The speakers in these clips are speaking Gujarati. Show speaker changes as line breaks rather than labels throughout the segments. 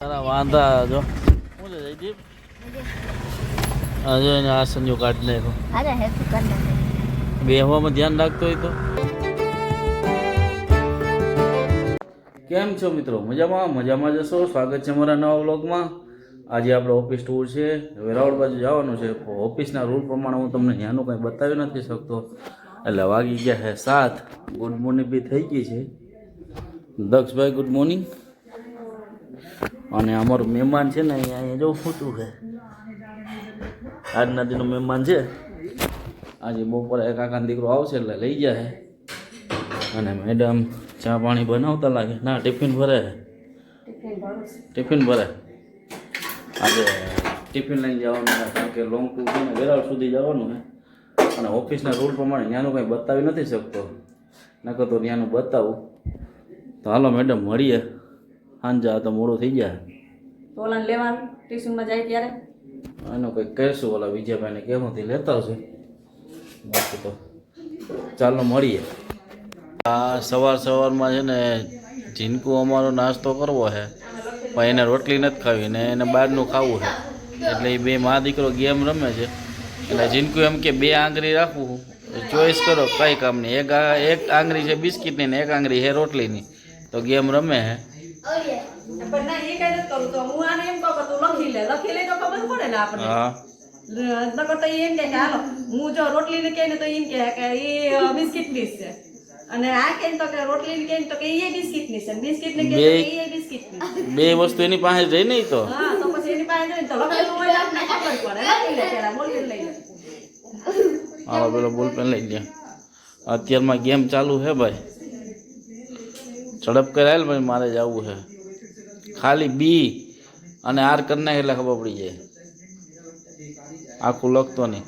તારા વાંધા જો શું છે જયદીપ આજે એને આ સંજો કાઢી નાખો
અરે હેતુ કર નાખે
બે હવામાં ધ્યાન રાખતો હોય તો કેમ છો મિત્રો મજામાં જશો સ્વાગત છે મારા નવા વ્લોગમાં આજે આપણે ઓફિસ ટૂર છે વેરાવળ બાજુ જવાનું છે ઓફિસના રૂલ પ્રમાણે હું તમને ત્યાંનું કંઈ બતાવી નથી શકતો એટલે વાગી ગયા છે 7 ગુડ મોર્નિંગ બી થઈ ગઈ છે દક્ષભાઈ ગુડ મોર્નિંગ અને અમારું મહેમાન છે ને અહીંયા જો ફૂટું છે આજના દિનનો મહેમાન છે આજે બપોરે કાકાનો દીકરો આવશે એટલે લઈ જાય અને મેડમ ચા પાણી બનાવતા લાગે ના ટિફિન ભરે આજે ટિફિન લઈને જવાનું છે કારણ કે લોંગ ટૂર છે ને વેરાવળ સુધી જવાનું છે અને ઓફિસના રૂલ પ્રમાણે ત્યાંનું કંઈ બતાવી નથી શકતો નકર તો ત્યાંનું બતાવું તો હાલો મેડમ મળીએ સાંજે તો મોડું થઈ જાય
તોલાને લેવાનું ટ્યુશનમાં જાય ત્યારે
એનું કંઈક કહીશું ઓલા વિજયભાઈને કેમથી લેતા આવશે બાકી તો ચાલો મળીએ આ સવારમાં છે ને જીનકુ અમારો નાસ્તો કરવો છે પણ એને રોટલી નથી ખાવી ને એને બહારનું ખાવું છે એટલે એ બે મા દીકરો ગેમ રમે છે એટલે જીનકુ એમ કે બે આંગળી રાખવું ચોઈસ કરો કઈ કામની એક આંગળી છે બિસ્કિટની ને એક આંગળી છે રોટલીની તો ગેમ રમે છે
પણ ના એ કઈ નથી કરું તો હું આને એમ કહું કે તું લખી લે તો ખબર પડે ને આપણે
હા
નકર તો એમ કે હાલો હું જો રોટલી ને કહે ને તો એમ કે એ બિસ્કિટ ની છે અને આ કહે તો કે રોટલી ને કહે તો કે એ બિસ્કિટ ની છે બિસ્કિટ ને કહે તો એ બિસ્કિટ ની
બે વસ્તુ એની પાસે રહી નહીં તો
હા તો પછી એની પાસે જઈને તો લખેલું હોય આપણે ખબર પડે લખી લે પેલા બોલી લઈ લે
હાલો પેલો બોલપેન લઈ લે અત્યારમાં ગેમ ચાલુ છે ભાઈ ઝડપ કરાયેલ ભાઈ મારે જવું છે ખાલી બી અને આર કરી નાખે એટલે ખબર પડી જાય આખું લખતો નહીં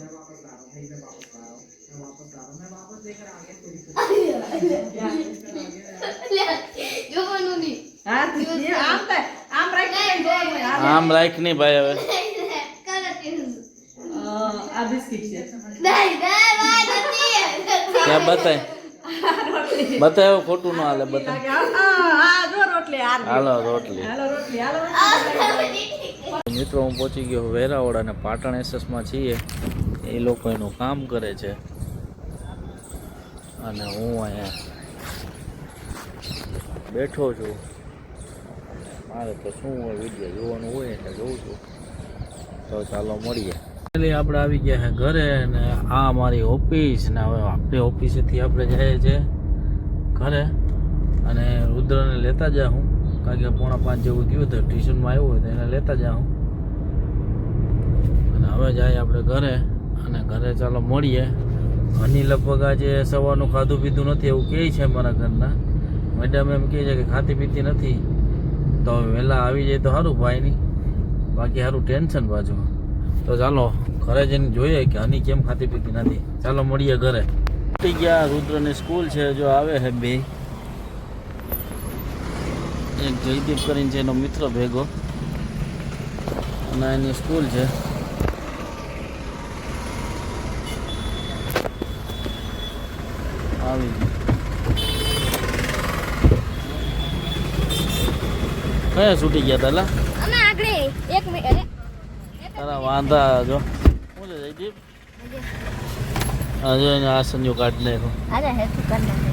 આમ રાખ નહીં ભાઈ હવે
આ બિસ્કિટ છે
ત્યાં બતાય ખોટું ના હાલે બતાય હાલો રોટલી મિત્રો હું પહોંચી ગયો વેરાવળ અને પાટણ એસએસમાં છીએ એ લોકો એનું કામ કરે છે અને હું અહીંયા બેઠો છું મારે તો શું હોય વિડીયો જોવાનું હોય એટલે જોઉં છું તો ચાલો મળીએ આપણે આવી ગયા છે ઘરે અને આ અમારી ઓફિસ ને હવે આપણી ઓફિસેથી આપણે જઈએ છીએ ઘરે અને રુદ્રને લેતા જાઉં કારણ કે 4:30 જેવું થયું તો ટ્યુશનમાં આવ્યું હોય તો એને લેતા જાઉં અને હવે જાય આપણે ઘરે અને ઘરે ચાલો મળીએ હની લગભગ આજે સવારનું ખાધું પીધું નથી એવું કહે છે મારા ઘરના મેડમ એમ કહે છે કે ખાતી પીતી નથી તો વહેલા આવી જાય તો સારું ભાઈની બાકી સારું ટેન્શન પાછું તો ચાલો ઘરે જઈને જોઈએ કે હની કેમ ખાતી પીતી નથી ચાલો મળીએ ઘરે ઉઠી ગયા રુદ્રની સ્કૂલ છે જો આવે છે બે એક જયદીપ કરીને છે એનો મિત્ર ભેગો અને એની સ્કૂલ છે આવી કયા છૂટી ગયા તા
અમે આગળ 1 મિનિટ અરે
તારા વાંધા જો શું છે જયદીપ આજે એને આ સંજો કાઢી નાખો
અરે હેતુ કર નાખે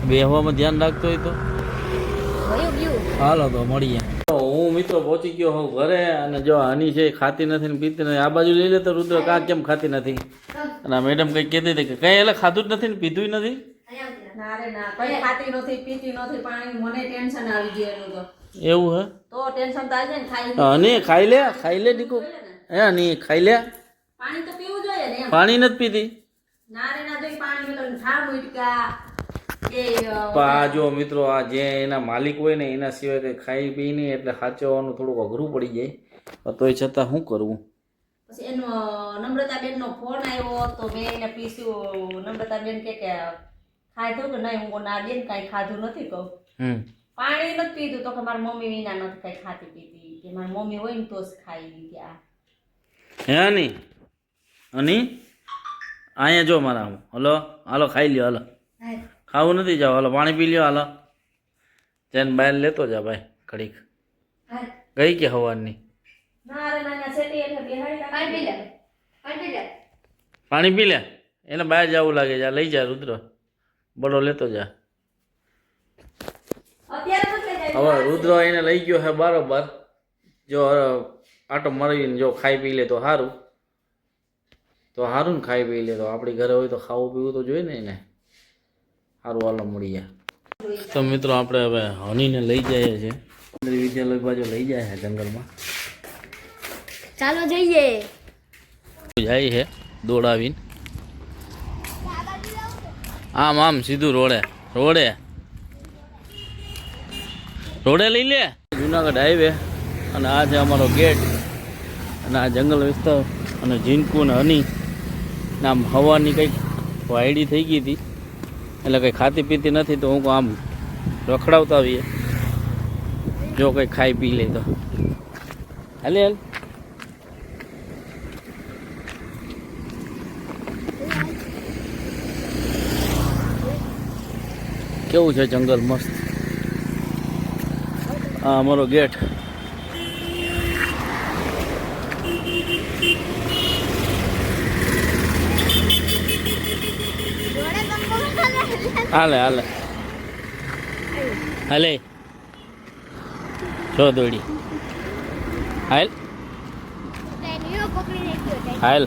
બે હવામાં ધ્યાન રાખતો હોય તો હાલો તો મળીએ હું મિત્રો પહોંચી ગયો હોઉં ઘરે અને જો હની છે ખાતી નથી ને પીતી નથી આ બાજુ લઈ લે તો રુદ્ર કા કેમ ખાતી નથી અને આ મેડમ કઈ કહેતી હતી કે કઈ એટલે ખાધું જ નથી ને પીધું નથી
ના રે ના કઈ ખાતી નથી પીતી નથી પાણી મને ટેન્શન આવી ગયું એનું તો
એવું હે
તો ટેન્શન તો આવી જાય ને
હની ખાઈ લે દીકુ હે હની ખાઈ લે
પાણી તો પીવું જોઈએ ને
પાણી નથી પીતી
ના રે ના જોઈ પાણી મેં તો ઠામ ઉટકા
આ જો મિત્રો આ જે એના માલિક હોય ને એના સિવાય કંઈ ખાઈ પી નહીં એટલે સાચવવાનું થોડુંક અઘરું પડી જાય તોય છતાં શું કરવું
પછી એનો નમ્રતાબેન નો ફોન આવ્યો તો મેં એને પૂછ્યું નમ્રતાબેન કે ખાધું કે નહીં હું ના બેન કાંઈ ખાધું નથી કહું પાણી નથી પીધું તો કે મારી મમ્મી વિના નથી કાંઈ ખાતી પીતી કે મારી મમ્મી હોય ને તો જ ખાઈ લીધી આ
હે ની અની અહીંયા જો મારા હલો હાલો ખાઈ લ્યો હાલો ખાવું નથી જાવ હાલો પાણી પી લ્યો હાલો જઈને બહાર લેતો જા ભાઈ ઘડીક ગઈ કે હવાની
ના રે નાના સેટી એટલે બિહાડી
પાણી પી લે એને બહાર જવું લાગે જા લઈ જા રુદ્ર બડો લેતો જા
અત્યારે મત લઈ જાય
હવે રુદ્ર એને લઈ ગયો હે બરોબર જો આટો મારીને જો ખાઈ પી લે તો સારું ને ખાઈ પી લે તો આપણી ઘરે હોય તો ખાવું પીવું તો જોઈએ ને એને સારું હાલો મળી જાય તો મિત્રો આપણે હવે હનીને લઈ જઈએ છીએ વિદ્યાલય બાજુ લઈ જાય છે જંગલમાં
ચાલો જઈએ
જાય છે દોડાવીને આમ સીધું રોડે લઈ લે જુનાગઢ હાઈવે અને આ છે અમારો ગેટ અને આ જંગલ વિસ્તાર અને જીનકુ ને હની આમ હવાની કંઈક વાયડી થઈ ગઈ હતી એટલે કંઈ ખાતી પીતી નથી તો હું આમ રખડાવતા આવીએ જો કંઈ ખાઈ પી લે તો હાલે કેવું છે જંગલ મસ્ત આ અમારો ગેટ હાલે જો દોડી હાલ હાલ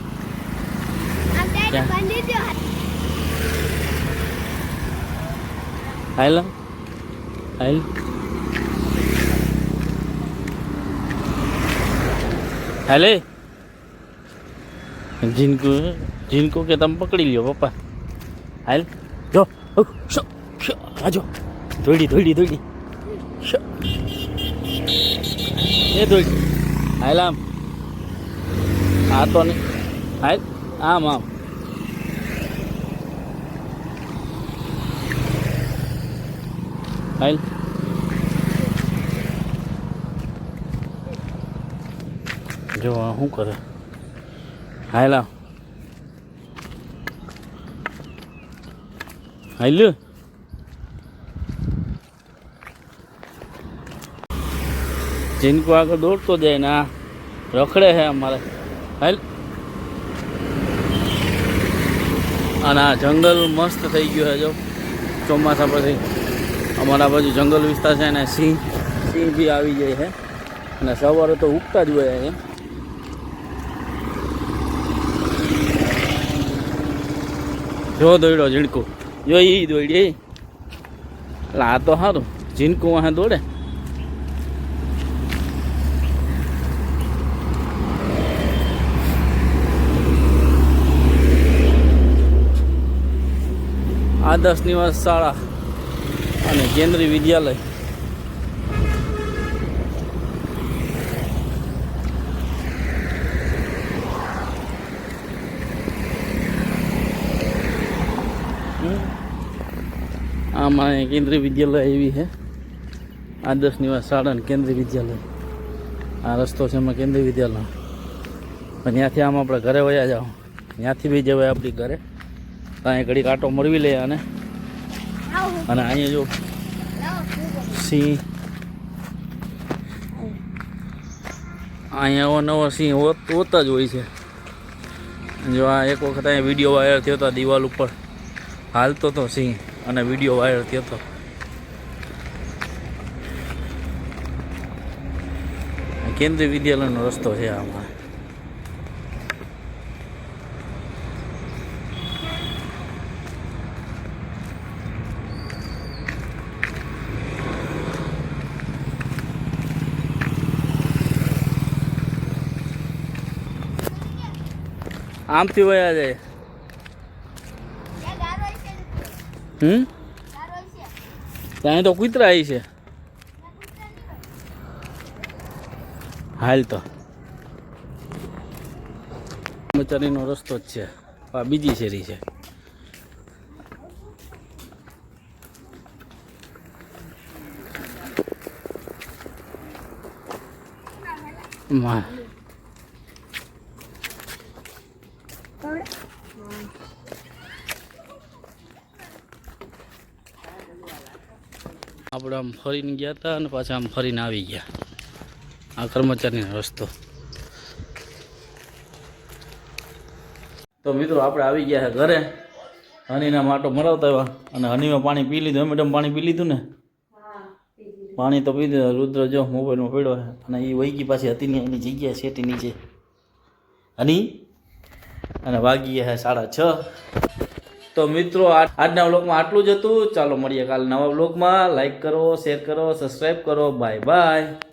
હાલે જીનકો કે તમે પકડી લ્યો પપ્પા હાલ જો આજો દોડી એ દોડી હાલ આમ આ તો નહીં હાલ આમ હાલ જો શું કરે હાલ હાલ જીનકો આગળ દોડતો જાય ને આ રખડે છે અમારે હાલ અને આ જંગલ મસ્ત થઈ ગયું છે જો ચોમાસા પછી અમારા બાજુ જંગલ વિસ્તાર છે ને સિંહ બી આવી જાય છે અને સવારે તો ઉગતા જ હોય છે જો દોડ્યો ઝીણકું જો એ દોડી એટલે આ તો સારું ઝીણકું વાહે દોડે આદર્શ નિવાસ શાળા અને કેન્દ્રીય વિદ્યાલય આમાં કેન્દ્રીય વિદ્યાલય એવી છે આદર્શ નિવાસ શાળા અને કેન્દ્રીય વિદ્યાલય આ રસ્તો છે એમાં કેન્દ્રીય વિદ્યાલય પણ ત્યાંથી આમ આપણે ઘરે વયા જાઓ ત્યાંથી બી જવાય આપણી ઘરે ત્યાં ઘડી કાંટો મળવી લે અને અહીંયા જો સિંહ અહીંયા અવનવો સિંહ હોતા જ હોય છે જો આ એક વખત અહીંયા વિડીયો વાયરલ થયો હતો દિવાલ ઉપર હાલતો હતો સિંહ અને વિડીયો વાયરલ થયો હતો કેન્દ્રીય વિદ્યાલયનો રસ્તો છે આમાં આમથી વયા જાય ત્યાં તો કૂતરા આવી છે હાલ તો કર્મચારીનો રસ્તો જ છે આ બીજી શેરી છે આપણે આમ ફરીને ગયા હતા અને પાછા આમ ફરીને આવી ગયા આ કર્મચારીનો રસ્તો. તો મિત્રો આપણે આવી ગયા છે ઘરે. હનીના માટો મરાવતા આવ્યા અને હનીમાં પાણી પી લીધું. મેડમ પાણી પી લીધું ને? પાણી તો પી દીધું. રુદ્ર જો મોબાઈલમાં પડ્યો છે અને એ વૈગી પાછી હતી ને એની જગ્યા સેટી નીચે હની અને વાગી ગયા છે 6:30. તો મિત્રો આજના વ્લોગમાં આટલું જ હતું. ચાલો મળીએ કાલે નવા વ્લોગમાં. લાઈક કરો, શેર કરો, સબસ્ક્રાઈબ કરો. Bye bye.